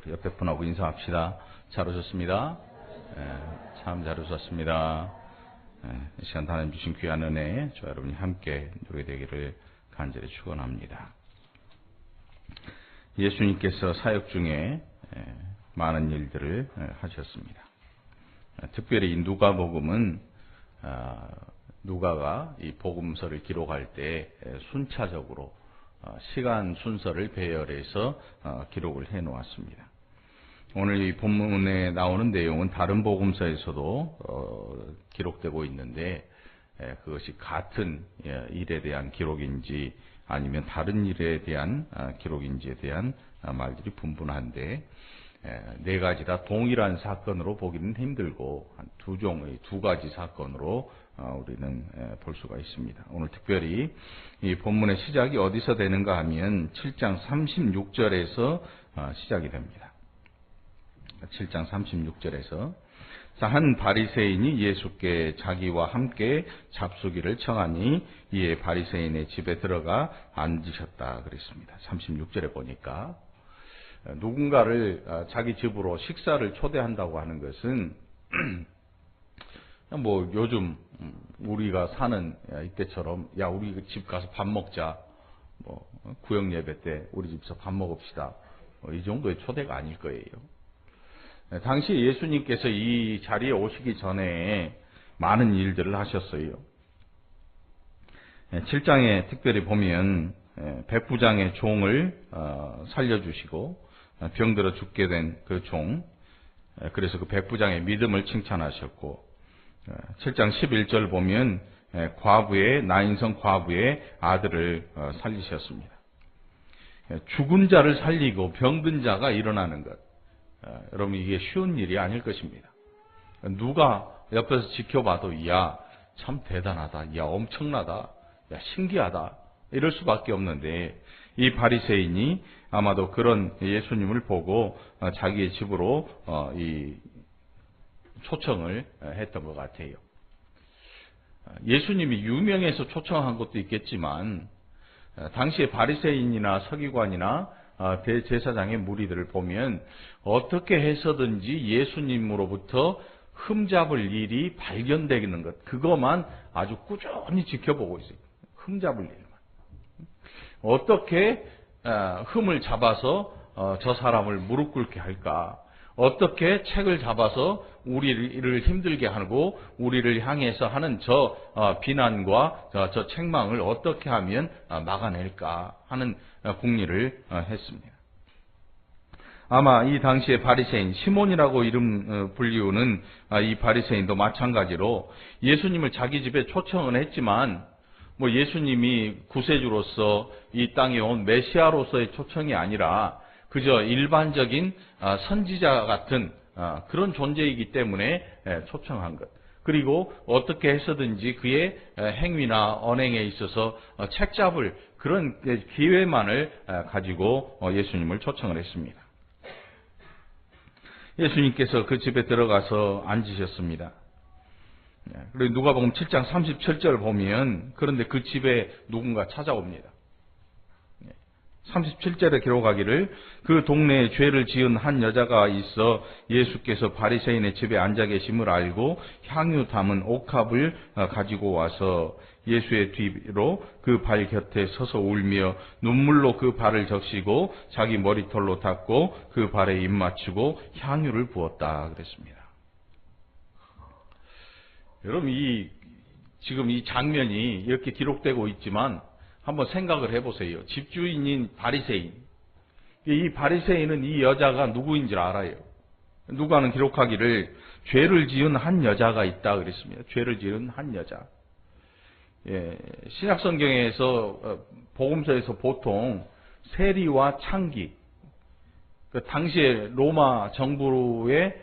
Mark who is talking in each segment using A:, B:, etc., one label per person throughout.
A: 옆에 분하고 인사합시다. 잘 오셨습니다. 참 잘 오셨습니다. 이 시간 하나님 주신 귀한 은혜, 저와 여러분이 함께 누리게 되기를 간절히 축원합니다. 예수님께서 사역 중에 많은 일들을 하셨습니다. 특별히 이 누가복음은 누가가 이 복음서를 기록할 때 순차적으로 시간 순서를 배열해서 기록을 해 놓았습니다. 오늘 이 본문에 나오는 내용은 다른 복음서에서도 기록되고 있는데 그것이 같은 일에 대한 기록인지 아니면 다른 일에 대한 기록인지에 대한 말들이 분분한데 네 가지 다 동일한 사건으로 보기는 힘들고 두 가지 사건으로 우리는 볼 수가 있습니다. 오늘 특별히 이 본문의 시작이 어디서 되는가 하면 7장 36절에서 시작이 됩니다. 7장 36절에서 한 바리새인이 예수께 자기와 함께 잡수기를 청하니 이에 바리새인의 집에 들어가 앉으셨다 그랬습니다. 36절에 보니까 누군가를 자기 집으로 식사를 초대한다고 하는 것은 뭐 요즘 우리가 사는 이때처럼 야 우리 집 가서 밥 먹자, 뭐 구역 예배 때 우리 집에서 밥 먹읍시다, 이 정도의 초대가 아닐 거예요. 당시 예수님께서 이 자리에 오시기 전에 많은 일들을 하셨어요. 7장에 특별히 보면 백부장의 종을 살려주시고 병들어 죽게 된 그 종, 그래서 그 백부장의 믿음을 칭찬하셨고 7장 11절 보면 나인성 과부의 아들을 살리셨습니다. 죽은 자를 살리고 병든 자가 일어나는 것, 여러분 이게 쉬운 일이 아닐 것입니다. 누가 옆에서 지켜봐도 야 참 대단하다, 야 엄청나다, 야 신기하다 이럴 수밖에 없는데 이 바리새인이 아마도 그런 예수님을 보고 자기의 집으로 이 초청을 했던 것 같아요. 예수님이 유명해서 초청한 것도 있겠지만 당시에 바리새인이나 서기관이나 대제사장의 무리들을 보면 어떻게 해서든지 예수님으로부터 흠잡을 일이 발견되는 것, 그것만 아주 꾸준히 지켜보고 있어요. 흠잡을 일만. 어떻게 흠을 잡아서 저 사람을 무릎 꿇게 할까? 어떻게 책을 잡아서 우리를 힘들게 하고 우리를 향해서 하는 저 비난과 저 책망을 어떻게 하면 막아낼까 하는 궁리를 했습니다. 아마 이 당시의 바리새인 시몬이라고 이름 불리우는 이 바리새인도 마찬가지로 예수님을 자기 집에 초청은 했지만 뭐 예수님이 구세주로서 이 땅에 온 메시아로서의 초청이 아니라 그저 일반적인 선지자 같은 그런 존재이기 때문에 초청한 것. 그리고 어떻게 해서든지 그의 행위나 언행에 있어서 책잡을 그런 기회만을 가지고 예수님을 초청을 했습니다. 예수님께서 그 집에 들어가서 앉으셨습니다. 그리고 누가복음 7장 37절 보면 그런데 그 집에 누군가 찾아옵니다. 37절에 기록하기를 그 동네에 죄를 지은 한 여자가 있어 예수께서 바리새인의 집에 앉아 계심을 알고 향유 담은 옥합을 가지고 와서 예수의 뒤로 그 발 곁에 서서 울며 눈물로 그 발을 적시고 자기 머리털로 닦고 그 발에 입 맞추고 향유를 부었다 그랬습니다. 여러분 지금 이 장면이 이렇게 기록되고 있지만 한번 생각을 해보세요. 집주인인 바리새인. 이 바리새인은 이 여자가 누구인지 알아요. 누가는 기록하기를 죄를 지은 한 여자가 있다 그랬습니다. 죄를 지은 한 여자. 신약성경에서 복음서에서 보통 세리와 창기, 그 당시에 로마 정부의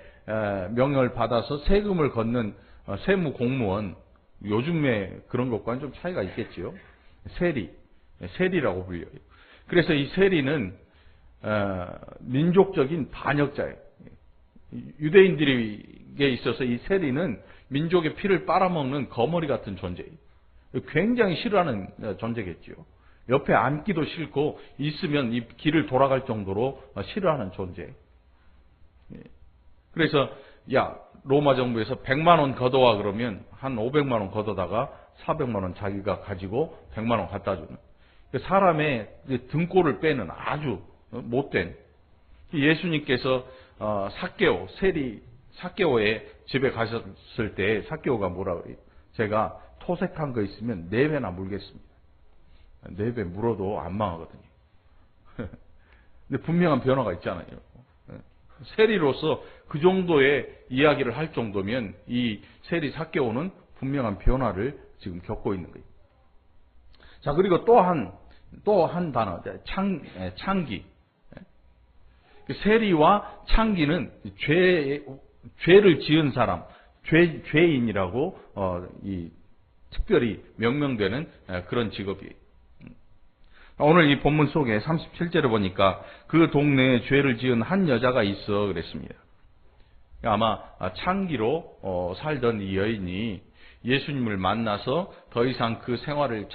A: 명령을 받아서 세금을 걷는 세무 공무원, 요즘에 그런 것과는 좀 차이가 있겠지요. 세리라고 불려요. 그래서 이 세리는 민족적인 반역자예요. 유대인들에게 있어서 이 세리는 민족의 피를 빨아먹는 거머리 같은 존재예요. 굉장히 싫어하는 존재겠죠. 옆에 앉기도 싫고 있으면 이 길을 돌아갈 정도로 싫어하는 존재. 그래서 야, 로마 정부에서 100만 원 걷어와 그러면 한 500만 원 걷어다가 400만 원 자기가 가지고 100만 원 갖다 주는 사람의 등골을 빼는 아주 못된 예수님께서 삭개오의 집에 가셨을 때 삭개오가 뭐라 그래요? 제가 토색한 거 있으면 4배나 물겠습니다. 4배 물어도 안 망하거든요. 근데 분명한 변화가 있잖아요. 세리로서 그 정도의 이야기를 할 정도면 이 세리 삭개오는 분명한 변화를 지금 겪고 있는 거예요. 자, 그리고 또 한 단어, 창기. 세리와 창기는 죄를 지은 사람, 죄인이라고 특별히 명명되는 그런 직업이에요. 오늘 이 본문 속에 37절에 보니까 그 동네에 죄를 지은 한 여자가 있어 그랬습니다. 아마 창기로 살던 이 여인이 예수님을 만나서 더 이상 그 생활을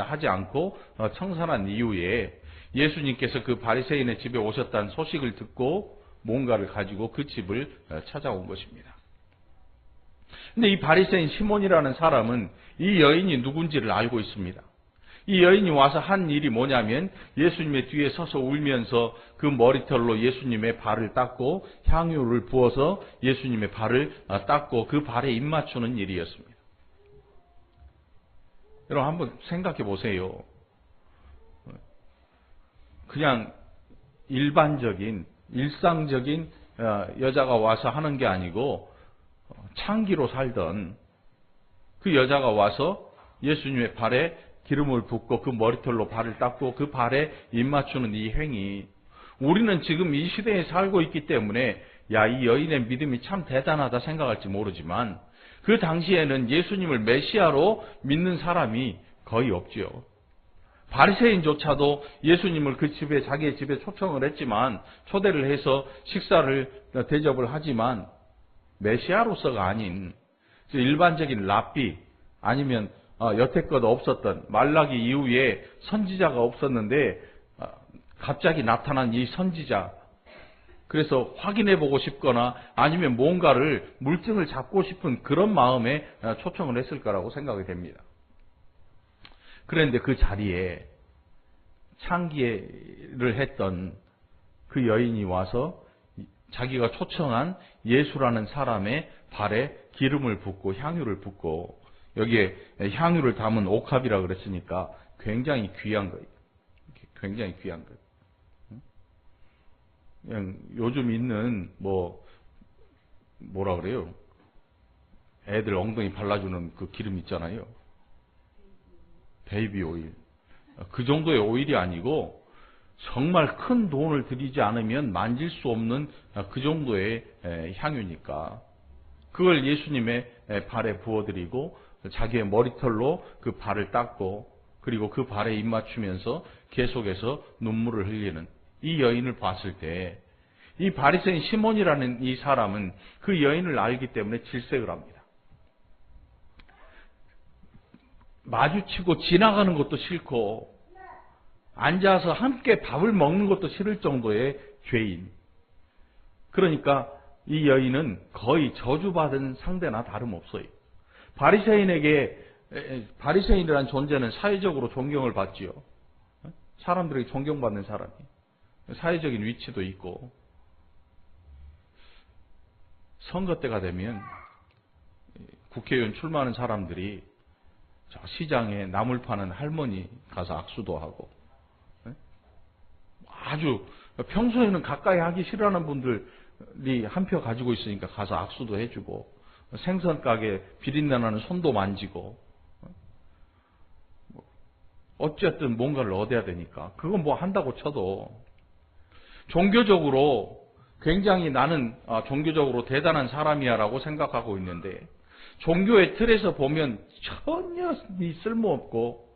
A: 하지 않고 청산한 이후에 예수님께서 그 바리새인의 집에 오셨다는 소식을 듣고 뭔가를 가지고 그 집을 찾아온 것입니다. 근데 이 바리새인 시몬이라는 사람은 이 여인이 누군지를 알고 있습니다. 이 여인이 와서 한 일이 뭐냐면 예수님의 뒤에 서서 울면서 그 머리털로 예수님의 발을 닦고 향유를 부어서 예수님의 발을 닦고 그 발에 입 맞추는 일이었습니다. 여러분 한번 생각해 보세요. 그냥 일상적인 여자가 와서 하는 게 아니고 창기로 살던 그 여자가 와서 예수님의 발에 기름을 붓고 그 머리털로 발을 닦고 그 발에 입 맞추는 이 행위, 우리는 지금 이 시대에 살고 있기 때문에 야, 이 여인의 믿음이 참 대단하다 생각할지 모르지만 그 당시에는 예수님을 메시아로 믿는 사람이 거의 없지요. 바리새인조차도 예수님을 그 집에, 자기의 집에 초청을 했지만, 초대를 해서 식사를 대접을 하지만 메시아로서가 아닌 일반적인 랍비, 아니면 여태껏 없었던 말라기 이후에 선지자가 없었는데 갑자기 나타난 이 선지자, 그래서 확인해보고 싶거나 아니면 뭔가를 물증을 잡고 싶은 그런 마음에 초청을 했을 거라고 생각이 됩니다. 그런데 그 자리에 창기를 했던 그 여인이 와서 자기가 초청한 예수라는 사람의 발에 기름을 붓고 향유를 붓고, 여기에 향유를 담은 옥합이라 그랬으니까 굉장히 귀한 거예요. 굉장히 귀한 거예요. 그냥 요즘 있는 뭐라 그래요? 애들 엉덩이 발라주는 그 기름 있잖아요. 베이비 오일. 그 정도의 오일이 아니고 정말 큰 돈을 들이지 않으면 만질 수 없는 그 정도의 향유니까 그걸 예수님의 발에 부어드리고 자기의 머리털로 그 발을 닦고 그리고 그 발에 입 맞추면서 계속해서 눈물을 흘리는 이 여인을 봤을 때 이 바리새인 시몬이라는 이 사람은 그 여인을 알기 때문에 질색을 합니다. 마주치고 지나가는 것도 싫고 앉아서 함께 밥을 먹는 것도 싫을 정도의 죄인. 그러니까 이 여인은 거의 저주받은 상대나 다름없어요. 바리새인이라는 존재는 사회적으로 존경을 받지요. 사람들에게 존경받는 사람이. 사회적인 위치도 있고. 선거 때가 되면 국회의원 출마하는 사람들이 시장에 나물 파는 할머니 가서 악수도 하고, 아주 평소에는 가까이 하기 싫어하는 분들이 한 표 가지고 있으니까 가서 악수도 해주고, 생선 가게 비린내 나는 손도 만지고, 어쨌든 뭔가를 얻어야 되니까 그건 뭐 한다고 쳐도 종교적으로 굉장히 나는 종교적으로 대단한 사람이야라고 생각하고 있는데 종교의 틀에서 보면 전혀 쓸모없고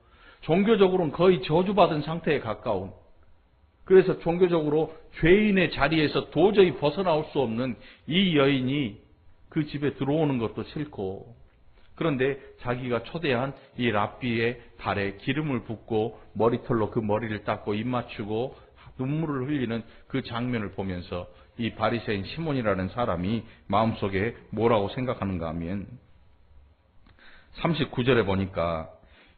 A: 종교적으로는 거의 저주받은 상태에 가까운, 그래서 종교적으로 죄인의 자리에서 도저히 벗어나올 수 없는 이 여인이 그 집에 들어오는 것도 싫고, 그런데 자기가 초대한 이 랍비의 발에 기름을 붓고 머리털로 그 머리를 닦고 입 맞추고 눈물을 흘리는 그 장면을 보면서 이 바리새인 시몬이라는 사람이 마음속에 뭐라고 생각하는가 하면 39절에 보니까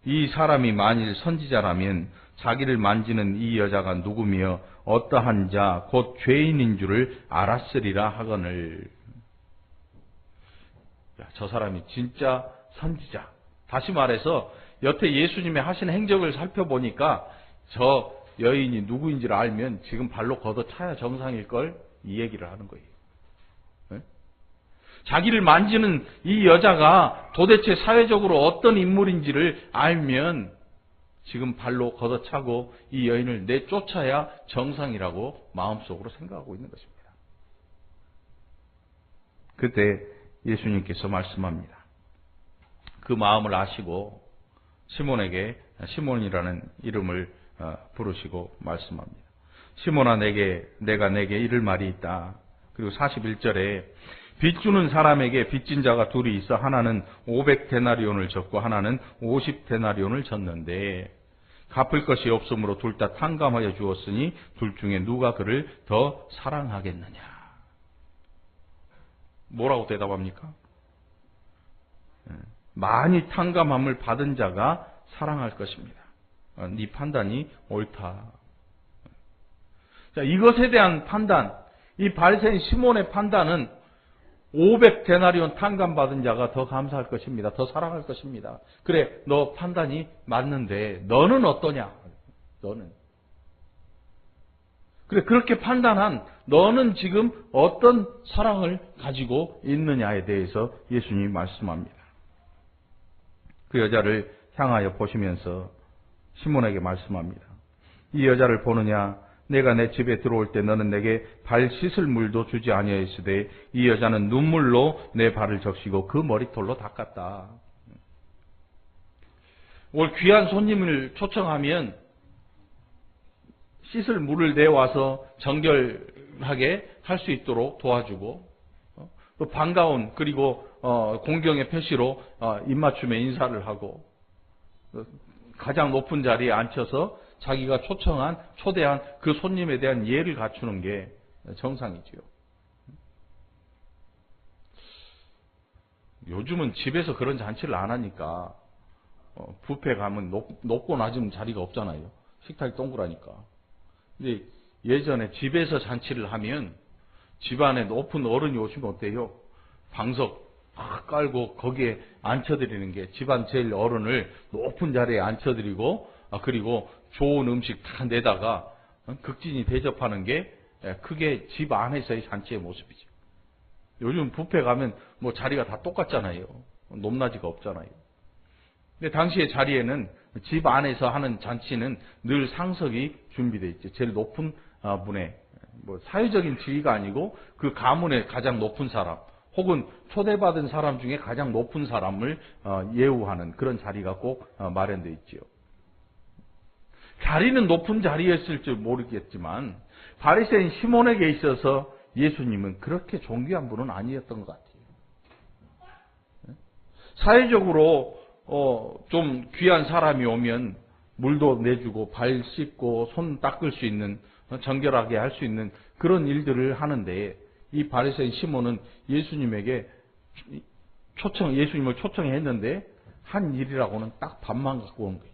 A: 이 사람이 만일 선지자라면 자기를 만지는 이 여자가 누구며 어떠한 자 곧 죄인인 줄을 알았으리라 하거늘. 저 사람이 진짜 선지자. 다시 말해서 여태 예수님의 하신 행적을 살펴보니까 저 여인이 누구인지를 알면 지금 발로 걷어차야 정상일걸, 이 얘기를 하는 거예요. 네? 자기를 만지는 이 여자가 도대체 사회적으로 어떤 인물인지를 알면 지금 발로 걷어차고 이 여인을 내쫓아야 정상이라고 마음속으로 생각하고 있는 것입니다. 그때 예수님께서 말씀합니다. 그 마음을 아시고 시몬에게 시몬이라는 이름을 부르시고 말씀합니다. 시몬아, 내가 내게 이를 말이 있다. 그리고 41절에 빚 주는 사람에게 빚진 자가 둘이 있어 하나는 500데나리온을 졌고 하나는 50데나리온을 졌는데 갚을 것이 없으므로 둘 다 탕감하여 주었으니 둘 중에 누가 그를 더 사랑하겠느냐. 뭐라고 대답합니까? 많이 탕감함을 받은 자가 사랑할 것입니다. 네 판단이 옳다. 자, 이것에 대한 판단, 이 바리새인 시몬의 판단은 500데나리온 탕감받은 자가 더 감사할 것입니다. 더 사랑할 것입니다. 그래, 너 판단이 맞는데 너는 어떠냐? 너는. 그래, 그렇게 판단한 너는 지금 어떤 사랑을 가지고 있느냐에 대해서 예수님이 말씀합니다. 그 여자를 향하여 보시면서 시몬에게 말씀합니다. 이 여자를 보느냐? 내가 내 집에 들어올 때 너는 내게 발 씻을 물도 주지 아니하였으되 이 여자는 눈물로 내 발을 적시고 그 머리털로 닦았다. 오늘 귀한 손님을 초청하면 씻을 물을 내와서 정결하게 할 수 있도록 도와주고 또 반가운 그리고 공경의 표시로 입맞춤에 인사를 하고 가장 높은 자리에 앉혀서 자기가 초대한 그 손님에 대한 예를 갖추는 게 정상이지요. 요즘은 집에서 그런 잔치를 안 하니까 뷔페 가면 높고 낮은 자리가 없잖아요. 식탁이 동그라니까. 근데 예전에 집에서 잔치를 하면 집안에 높은 어른이 오시면 어때요? 방석 막 깔고 거기에 앉혀드리는 게 집안 제일 어른을 높은 자리에 앉혀드리고 그리고 좋은 음식 다 내다가 극진히 대접하는 게 그게 집 안에서의 잔치의 모습이죠. 요즘 뷔페 가면 뭐 자리가 다 똑같잖아요. 높낮이가 없잖아요. 근데 당시의 자리에는 집 안에서 하는 잔치는 늘 상석이 준비되어 있죠. 제일 높은 분의 뭐 사회적인 지위가 아니고 그 가문의 가장 높은 사람 혹은 초대받은 사람 중에 가장 높은 사람을 예우하는 그런 자리가 꼭 마련되어 있지요. 자리는 높은 자리였을 줄 모르겠지만 바리새인 시몬에게 있어서 예수님은 그렇게 존귀한 분은 아니었던 것 같아요. 사회적으로 좀 귀한 사람이 오면 물도 내주고 발 씻고 손 닦을 수 있는 정결하게 할 수 있는 그런 일들을 하는데 이 바리새인 시몬은 예수님을 초청했는데 한 일이라고는 딱 밥만 갖고 온 거예요.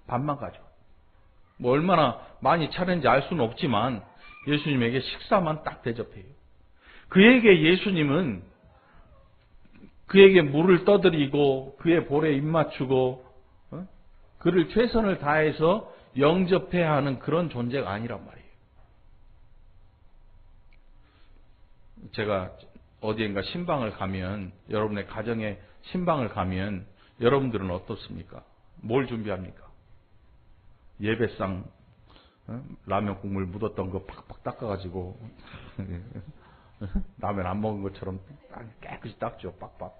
A: 밥만 가져. 뭐 얼마나 많이 차렸는지 알 수는 없지만 예수님에게 식사만 딱 대접해요. 그에게 예수님은 그에게 물을 떠드리고 그의 볼에 입 맞추고 그를 최선을 다해서 영접해야 하는 그런 존재가 아니란 말이에요. 제가 어디엔가 신방을 가면 여러분의 가정에 신방을 가면 여러분들은 어떻습니까? 뭘 준비합니까? 예배상 라면 국물 묻었던 거 팍팍 닦아가지고 라면 안 먹은 것처럼 깨끗이 닦죠. 빡빡.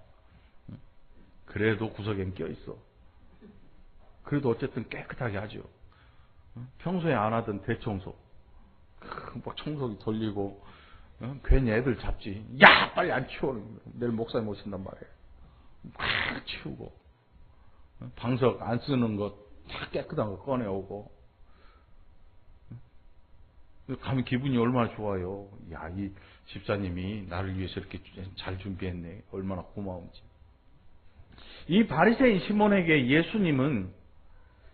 A: 그래도 구석엔 껴있어. 그래도 어쨌든 깨끗하게 하죠. 평소에 안 하던 대청소 막 청소기 돌리고 괜히 애들 잡지. 야 빨리 안 치워. 내일 목사님 오신단 말이에요. 막 치우고 방석 안 쓰는 거 다 깨끗한 거 꺼내오고 가면 기분이 얼마나 좋아요. 야, 이 집사님이 나를 위해서 이렇게 잘 준비했네. 얼마나 고마운지. 이 바리새인 시몬에게 예수님은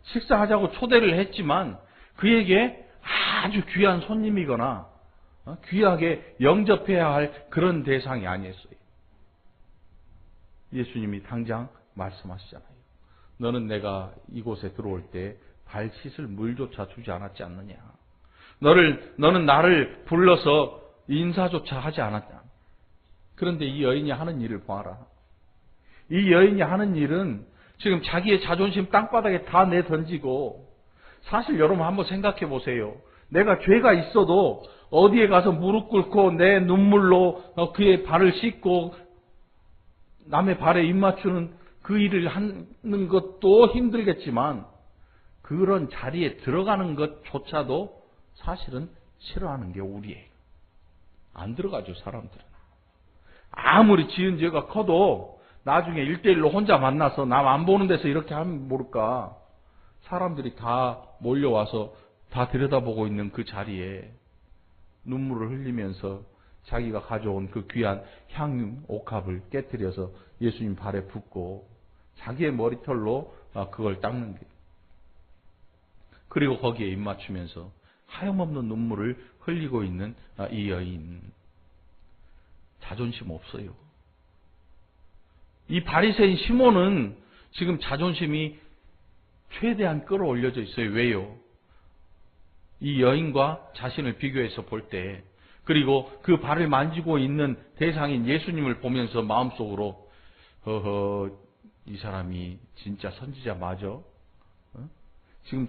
A: 식사하자고 초대를 했지만 그에게 아주 귀한 손님이거나 귀하게 영접해야 할 그런 대상이 아니었어요. 예수님이 당장 말씀하시잖아요. 너는 내가 이곳에 들어올 때 발 씻을 물조차 주지 않았지 않느냐. 너는 나를 불러서 인사조차 하지 않았냐. 그런데 이 여인이 하는 일을 봐라. 이 여인이 하는 일은 지금 자기의 자존심 땅바닥에 다 내던지고, 사실 여러분 한번 생각해 보세요. 내가 죄가 있어도 어디에 가서 무릎 꿇고 내 눈물로 그의 발을 씻고 남의 발에 입 맞추는 그 일을 하는 것도 힘들겠지만 그런 자리에 들어가는 것조차도 사실은 싫어하는 게 우리예요. 안 들어가죠, 사람들은. 아무리 지은 죄가 커도 나중에 1대1로 혼자 만나서 남 안 보는 데서 이렇게 하면 모를까. 사람들이 다 몰려와서 다 들여다보고 있는 그 자리에 눈물을 흘리면서 자기가 가져온 그 귀한 향 옥합을 깨뜨려서 예수님 발에 붓고 자기의 머리털로 그걸 닦는 게. 그리고 거기에 입 맞추면서 하염없는 눈물을 흘리고 있는 이 여인. 자존심 없어요. 이 바리새인 시몬은 지금 자존심이 최대한 끌어올려져 있어요. 왜요? 이 여인과 자신을 비교해서 볼 때, 그리고 그 발을 만지고 있는 대상인 예수님을 보면서 마음속으로 이 사람이 진짜 선지자 맞아? 지금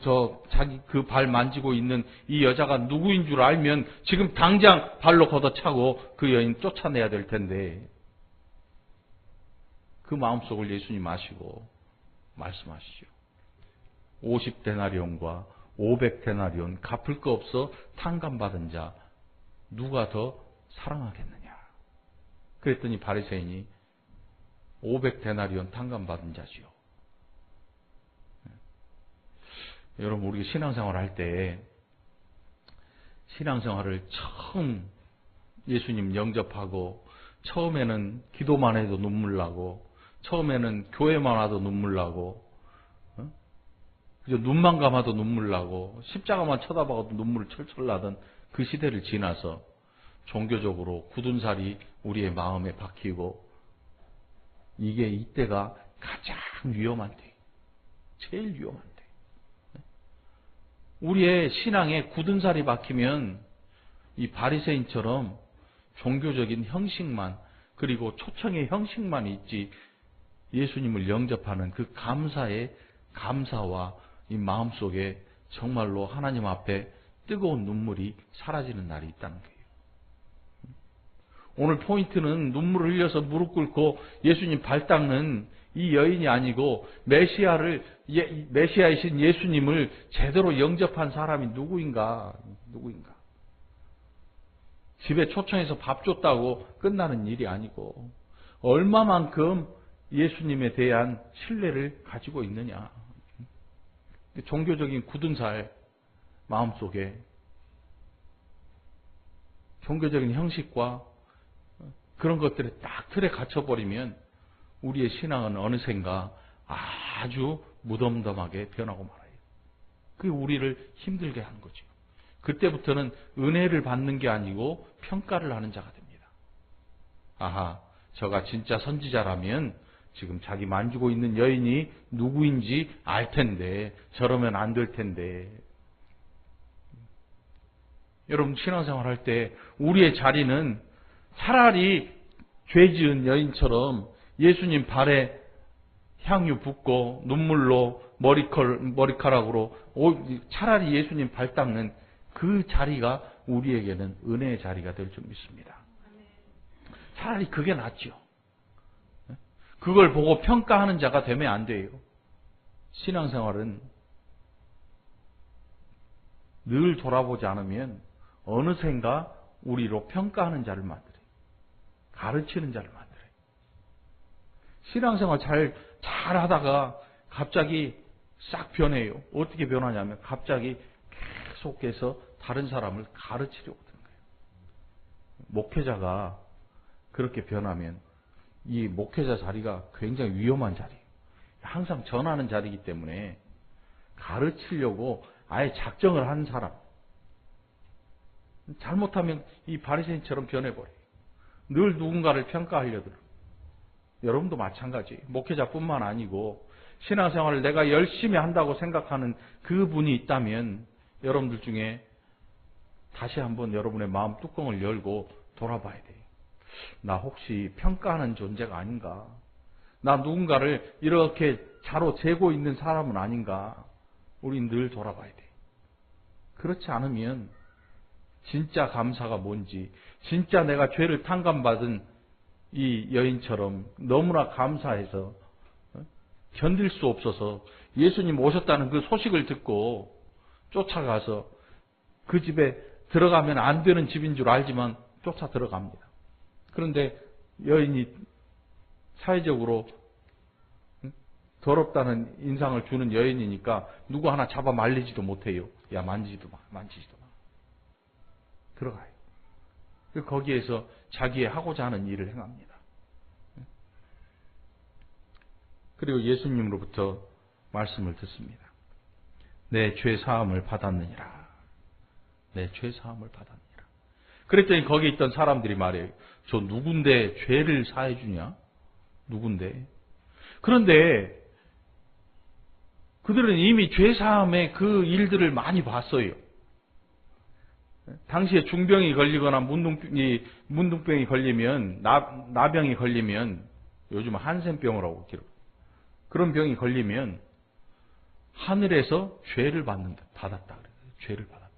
A: 자기 그 발 만지고 있는 이 여자가 누구인 줄 알면 지금 당장 발로 걷어차고 그 여인 쫓아내야 될 텐데, 그 마음속을 예수님 아시고 말씀하시죠. 50데나리온과 500데나리온 갚을 거 없어 탕감받은 자 누가 더 사랑하겠느냐. 그랬더니 바리새인이 500데나리온 탕감받은 자지요. 여러분, 우리 신앙생활을 할 때, 신앙생활을 처음 예수님 영접하고 처음에는 기도만 해도 눈물 나고 처음에는 교회만 와도 눈물 나고 눈만 감아도 눈물 나고 십자가만 쳐다봐도 눈물을 철철 나던 그 시대를 지나서 종교적으로 굳은 살이 우리의 마음에 박히고, 이게 이때가 가장 위험한 때, 제일 위험한 때. 우리의 신앙에 굳은 살이 박히면 이 바리새인처럼 종교적인 형식만, 그리고 초청의 형식만 있지 예수님을 영접하는 그 감사와 이 마음속에 정말로 하나님 앞에 뜨거운 눈물이 사라지는 날이 있다는 거예요. 오늘 포인트는 눈물을 흘려서 무릎 꿇고 예수님 발 닦는 이 여인이 아니고 메시아이신 예수님을 제대로 영접한 사람이 누구인가. 집에 초청해서 밥 줬다고 끝나는 일이 아니고 얼마만큼 예수님에 대한 신뢰를 가지고 있느냐. 종교적인 굳은 살 마음속에 종교적인 형식과 그런 것들에 딱 틀에 갇혀버리면 우리의 신앙은 어느샌가 아주 무덤덤하게 변하고 말아요. 그게 우리를 힘들게 하는 거죠. 그때부터는 은혜를 받는 게 아니고 평가를 하는 자가 됩니다. 아하, 저가 진짜 선지자라면 지금 자기 만지고 있는 여인이 누구인지 알 텐데 저러면 안 될 텐데. 여러분, 신앙생활 할 때 우리의 자리는 차라리 죄 지은 여인처럼 예수님 발에 향유 붓고 눈물로 머리카락으로 차라리 예수님 발 닦는 그 자리가 우리에게는 은혜의 자리가 될 줄 믿습니다. 차라리 그게 낫죠. 그걸 보고 평가하는 자가 되면 안 돼요. 신앙생활은 늘 돌아보지 않으면 어느샌가 우리로 평가하는 자를 만들어요. 가르치는 자를 만들어요. 신앙생활 잘 하다가 갑자기 싹 변해요. 어떻게 변하냐면 갑자기 계속해서 다른 사람을 가르치려고 드는 거예요. 목회자가 그렇게 변하면 이 목회자 자리가 굉장히 위험한 자리예요. 항상 전하는 자리이기 때문에 가르치려고 아예 작정을 한 사람, 잘못하면 이 바리새인처럼 변해버려요. 늘 누군가를 평가하려 들어요. 여러분도 마찬가지예요. 목회자뿐만 아니고 신앙생활을 내가 열심히 한다고 생각하는 그분이 있다면 여러분들 중에 다시 한번 여러분의 마음 뚜껑을 열고 돌아봐야 돼요. 나 혹시 평가하는 존재가 아닌가? 나 누군가를 이렇게 자로 재고 있는 사람은 아닌가? 우린 늘 돌아봐야 돼요. 그렇지 않으면 진짜 감사가 뭔지, 진짜 내가 죄를 탕감받은 이 여인처럼 너무나 감사해서 견딜 수 없어서 예수님 오셨다는 그 소식을 듣고 쫓아가서 그 집에 들어가면 안 되는 집인 줄 알지만 쫓아 들어갑니다. 그런데 여인이 사회적으로 더럽다는 인상을 주는 여인이니까 누구 하나 잡아 말리지도 못해요. 야, 만지지도 마. 들어가요. 거기에서 자기의 하고자 하는 일을 행합니다. 그리고 예수님으로부터 말씀을 듣습니다. 내 죄 사함을 받았느니라. 내 죄 사함을 받았느니라. 그랬더니 거기 있던 사람들이 말해요. 저 누군데 죄를 사해 주냐? 누군데? 그런데 그들은 이미 죄 사함의 그 일들을 많이 봤어요. 당시에 중병이 걸리거나 문둥병이 걸리면, 나병이 걸리면, 요즘 한센병이라고 기록. 그런 병이 걸리면 하늘에서 죄를 받았다. 죄를 받았다.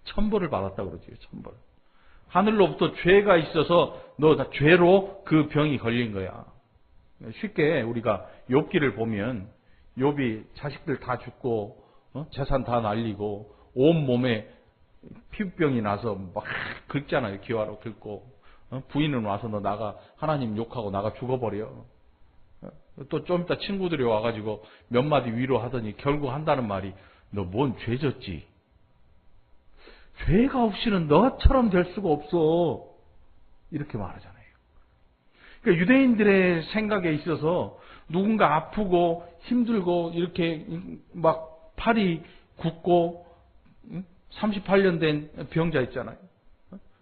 A: 천벌을 받았다 그러죠. 천벌. 하늘로부터 죄가 있어서 너 다 죄로 그 병이 걸린 거야. 쉽게 우리가 욥기를 보면 욥이 자식들 다 죽고 재산 다 날리고 온 몸에 피부병이 나서 막 긁잖아요. 기와로 긁고 부인은 와서 너 나가 하나님 욕하고 나가 죽어버려. 또 좀 이따 친구들이 와가지고 몇 마디 위로하더니 결국 한다는 말이 너 뭔 죄 졌지? 죄가 없이는 너처럼 될 수가 없어. 이렇게 말하잖아요. 그러니까 유대인들의 생각에 있어서 누군가 아프고 힘들고 이렇게 막 팔이 굽고 38년 된 병자 있잖아요.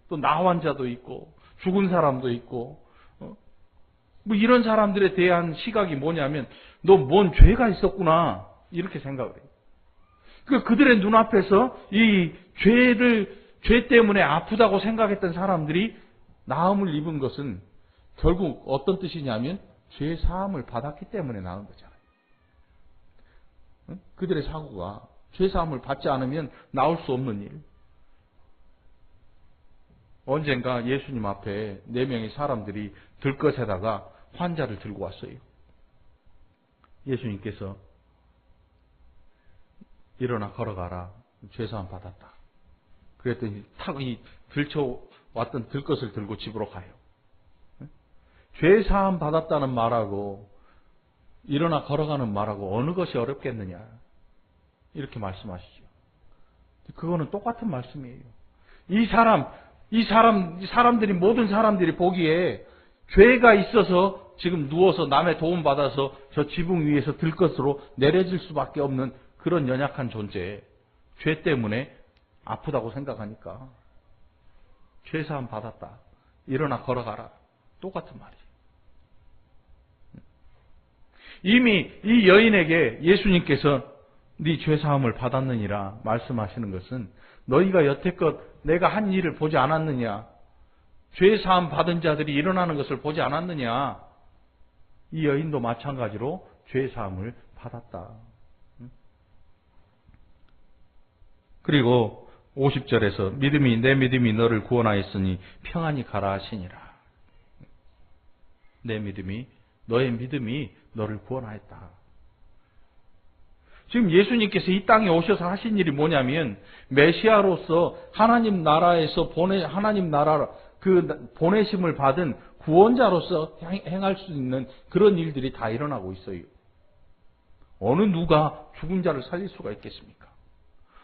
A: 또 나환자도 있고 죽은 사람도 있고 뭐 이런 사람들에 대한 시각이 뭐냐면 너 뭔 죄가 있었구나 이렇게 생각을 해요. 그러니까 그들의 눈앞에서 이 죄 때문에 아프다고 생각했던 사람들이 나음을 입은 것은 결국 어떤 뜻이냐면 죄 사함을 받았기 때문에 나은 거잖아요. 그들의 사고가 죄 사함을 받지 않으면 나올 수 없는 일. 언젠가 예수님 앞에 4명의 사람들이 들것에다가 환자를 들고 왔어요. 예수님께서 일어나 걸어가라. 죄 사함 받았다. 그랬더니 이 들쳐왔던 들것을 들고 집으로 가요. 죄 사함 받았다는 말하고 일어나 걸어가는 말하고 어느 것이 어렵겠느냐. 이렇게 말씀하시죠. 그거는 똑같은 말씀이에요. 이 사람들이 모든 사람들이 보기에 죄가 있어서 지금 누워서 남의 도움받아서 저 지붕 위에서 들것으로 내려질 수밖에 없는 그런 연약한 존재. 죄 때문에 아프다고 생각하니까 죄사함 받았다. 일어나 걸어가라. 똑같은 말이에요. 이미 이 여인에게 예수님께서 네 죄사함을 받았느니라 말씀하시는 것은 너희가 여태껏 내가 한 일을 보지 않았느냐? 죄사함 받은 자들이 일어나는 것을 보지 않았느냐? 이 여인도 마찬가지로 죄사함을 받았다. 그리고 50절에서 내 믿음이 너를 구원하였으니 평안히 가라 하시니라. 너의 믿음이 너를 구원하였다. 지금 예수님께서 이 땅에 오셔서 하신 일이 뭐냐면 메시아로서 하나님 나라에서 보내심을 받은 구원자로서 행할 수 있는 그런 일들이 다 일어나고 있어요. 어느 누가 죽은 자를 살릴 수가 있겠습니까?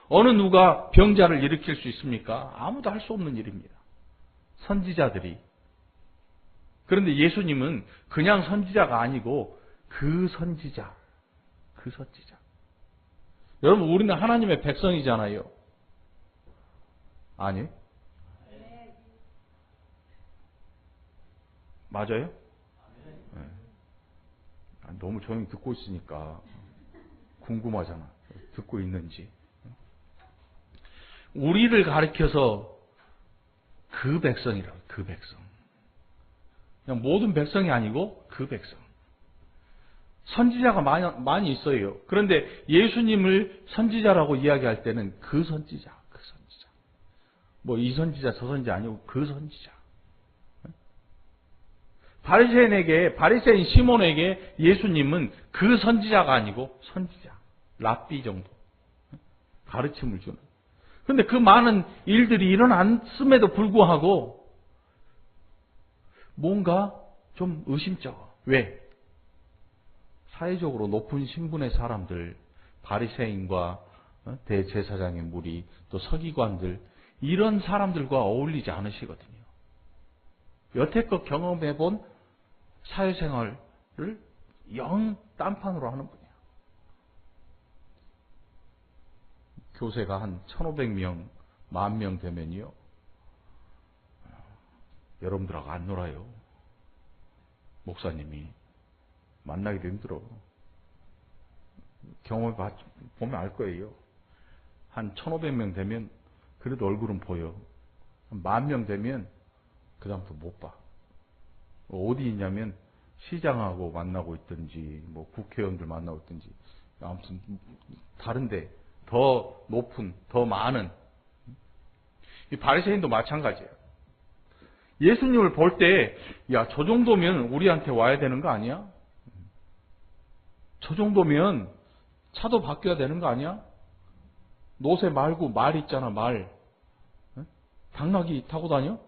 A: 어느 누가 병자를 일으킬 수 있습니까? 아무도 할 수 없는 일입니다. 선지자들이. 그런데 예수님은 그냥 선지자가 아니고 그 선지자. 여러분, 우리는 하나님의 백성이잖아요. 아니? 맞아요? 네. 너무 조용히 듣고 있으니까 궁금하잖아. 듣고 있는지. 우리를 가리켜서 그 백성이라고, 그 백성. 그냥 모든 백성이 아니고 그 백성. 선지자가 많이 있어요. 그런데 예수님을 선지자라고 이야기할 때는 그 선지자. 뭐 이 선지자 저 선지자 아니고 그 선지자. 바리새인 시몬에게 예수님은 그 선지자가 아니고 선지자, 랍비 정도 가르침을 주는. 그런데 그 많은 일들이 일어났음에도 불구하고 뭔가 좀 의심쩍어. 왜? 사회적으로 높은 신분의 사람들, 바리새인과 대제사장의 무리, 또 서기관들, 이런 사람들과 어울리지 않으시거든요. 여태껏 경험해본 사회생활을 영 딴판으로 하는 분이에요. 교세가 한 1,500명, 10,000명 되면요, 여러분들하고 안 놀아요. 목사님이. 만나기도 힘들어. 경험해 보면 알 거예요. 한 1,500명 되면 그래도 얼굴은 보여. 한 10,000명 되면 그 다음부터 못 봐. 어디 있냐면 시장하고 만나고 있든지 뭐 국회의원들 만나고 있든지 아무튼 다른데 더 높은, 더 많은. 이 바리새인도 마찬가지예요. 예수님을 볼 때 야, 저 정도면 우리한테 와야 되는 거 아니야? 저 정도면 차도 바뀌어야 되는 거 아니야? 노새 말고 말 있잖아, 말. 당나귀 타고 다녀?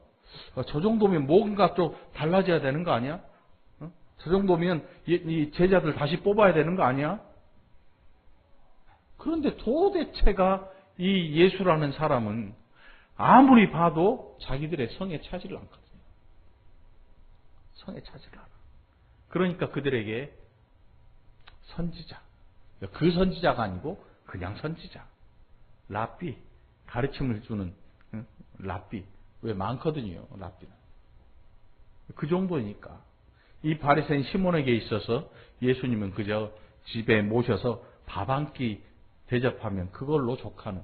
A: 저 정도면 뭔가 좀 달라져야 되는 거 아니야? 저 정도면 이 제자들 다시 뽑아야 되는 거 아니야? 그런데 도대체가 이 예수라는 사람은 아무리 봐도 자기들의 성에 차지를 않거든요. 성에 차지를 않아. 그러니까 그들에게 선지자. 그 선지자가 아니고 그냥 선지자. 랍비. 가르침을 주는 랍비. 왜 많거든요. 랍비는. 그 정도니까. 이 바리새인 시몬에게 있어서 예수님은 그저 집에 모셔서 밥 한 끼 대접하면 그걸로 족하는.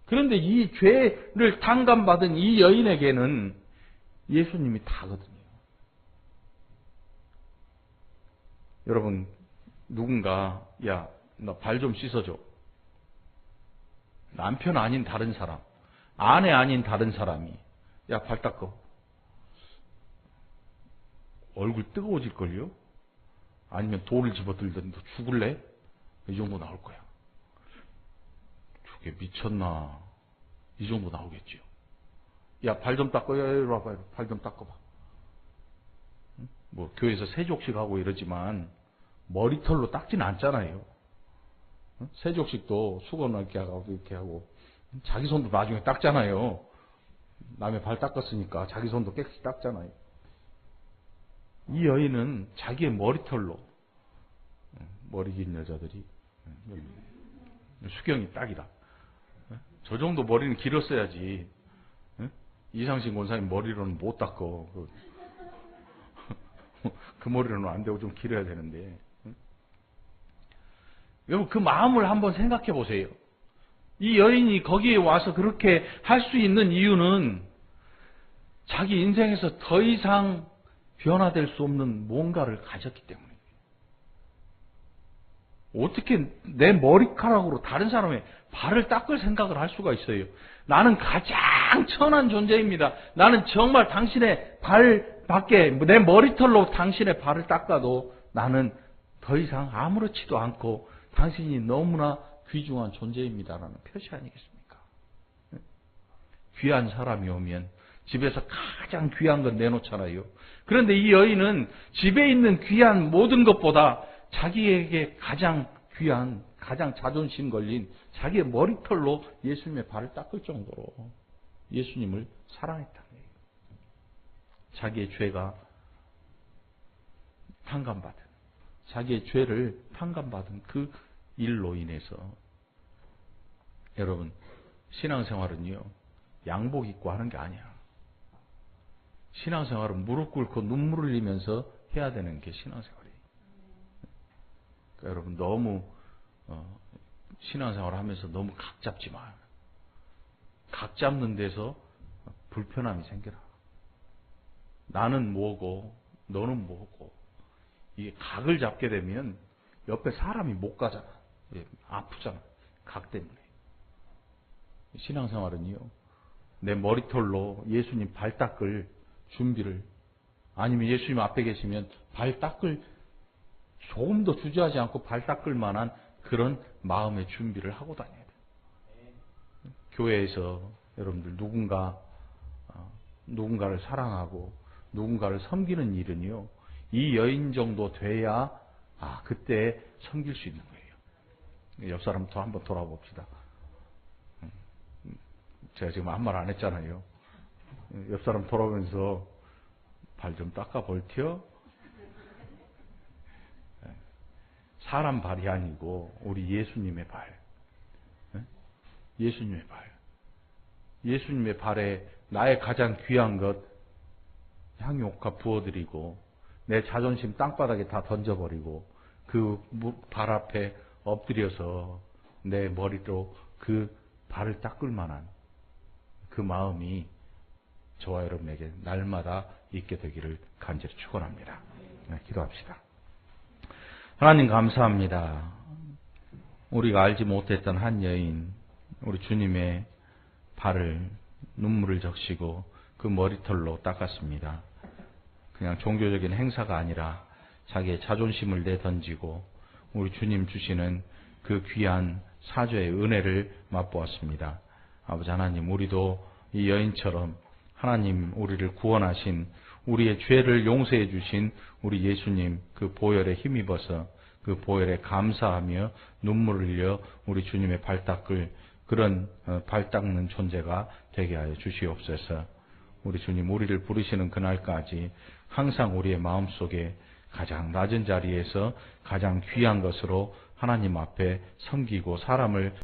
A: 그런데 이 죄를 탕감받은 이 여인에게는 예수님이 다거든요. 여러분, 누군가 야, 너 발 좀 씻어줘. 남편 아닌 다른 사람, 아내 아닌 다른 사람이 야, 발 닦어. 얼굴 뜨거워질걸요? 아니면 돌을 집어들든 너 죽을래? 이 정도 나올 거야. 저게 미쳤나? 이 정도 나오겠죠. 야, 발 좀 닦어. 야, 이리 와봐. 발 좀 닦아봐. 뭐 교회에서 세족식 하고 이러지만 머리털로 닦지는 않잖아요. 세족식도 수건 이렇게 하고 자기 손도 나중에 닦잖아요. 남의 발 닦았으니까 자기 손도 깨끗이 닦잖아요. 이 여인은 자기의 머리털로, 머리 긴 여자들이 수경이 딱이다. 저 정도 머리는 길었어야지. 이상식 권사님 머리로는 못 닦어. 그 머리로는 안 되고 좀 길어야 되는데. 여러분, 그 마음을 한번 생각해 보세요. 이 여인이 거기에 와서 그렇게 할 수 있는 이유는 자기 인생에서 더 이상 변화될 수 없는 뭔가를 가졌기 때문에. 어떻게 내 머리카락으로 다른 사람의 발을 닦을 생각을 할 수가 있어요? 나는 가장 천한 존재입니다. 나는 정말 당신의 발밖에, 내 머리털로 당신의 발을 닦아도 나는 더 이상 아무렇지도 않고 당신이 너무나 귀중한 존재입니다라는 표시 아니겠습니까? 귀한 사람이 오면 집에서 가장 귀한 건 내놓잖아요. 그런데 이 여인은 집에 있는 귀한 모든 것보다 자기에게 가장 귀한 가장 자존심 걸린 자기의 머리털로 예수님의 발을 닦을 정도로 예수님을 사랑했다는 거예요. 자기의 죄가 탕감받은, 자기의 죄를 탕감받은 그 일로 인해서 여러분, 신앙생활은요, 양복 입고 하는 게 아니야. 신앙생활은 무릎 꿇고 눈물을 흘리면서 해야 되는 게 신앙생활이에요. 그러니까 여러분, 너무 신앙생활을 하면서 너무 각 잡지 마요. 각 잡는 데서 불편함이 생겨나. 나는 뭐고 너는 뭐고, 이게 각을 잡게 되면 옆에 사람이 못 가잖아. 아프잖아. 각 때문에. 신앙생활은요, 내 머리털로 예수님 발 닦을 준비를, 아니면 예수님 앞에 계시면 발 닦을, 조금 더 주저하지 않고 발 닦을 만한 그런 마음의 준비를 하고 다녀야 돼요. 교회에서 여러분들 누군가를 사랑하고 누군가를 섬기는 일은요, 이 여인 정도 돼야 그때 섬길 수 있는 거예요. 옆 사람 더 한번 돌아봅시다. 제가 지금 아무 말 안 했잖아요. 옆 사람 돌아보면서 발 좀 닦아 볼티요? 사람 발이 아니고 우리 예수님의 발. 예수님의 발. 예수님의 발에 나의 가장 귀한 것 향유옥화 부어드리고 내 자존심 땅바닥에 다 던져버리고 그 발 앞에 엎드려서 내 머리로 그 발을 닦을 만한 그 마음이 저와 여러분에게 날마다 있게 되기를 간절히 축원합니다. 기도합시다. 하나님 감사합니다. 우리가 알지 못했던 한 여인, 우리 주님의 발을 눈물을 적시고 그 머리털로 닦았습니다. 그냥 종교적인 행사가 아니라 자기의 자존심을 내던지고 우리 주님 주시는 그 귀한 사죄의 은혜를 맛보았습니다. 아버지 하나님, 우리도 이 여인처럼 하나님 우리를 구원하신, 우리의 죄를 용서해 주신 우리 예수님 그 보혈에 힘입어서 그 보혈에 감사하며 눈물을 흘려 우리 주님의 발 닦을 그런 발 닦는 존재가 되게 하여 주시옵소서. 우리 주님, 우리를 부르시는 그날까지 항상 우리의 마음속에 가장 낮은 자리에서 가장 귀한 것으로 하나님 앞에 섬기고 사람을